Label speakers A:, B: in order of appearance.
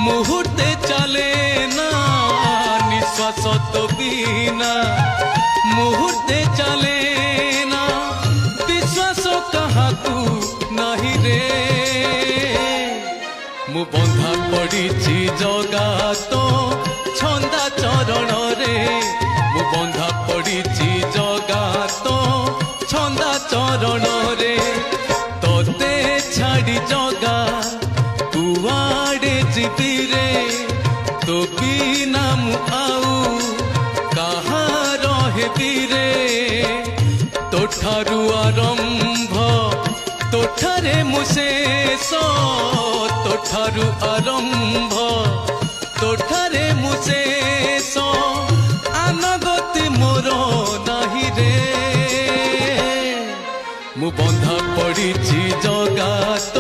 A: मुहूर्ते चले ना निश्वास तो बिना मुहूर्ते चले ना विश्वास कहाकू नहीं रे मु बंधा पड़ी जगा तो छंदा चरण रे मु बंधा पड़ी जगा तो छंदा चरण रे तोते छाड़ी जगा कुआड़े जीवी रे तो बिना मु आऊ कहा रहे रे तोठारु आरंभ तोठारे मु शेष तोठारु आरंभ तोठारे मु शेष आनगति मोर नाही रे मु बंधा पड़ी जगा तो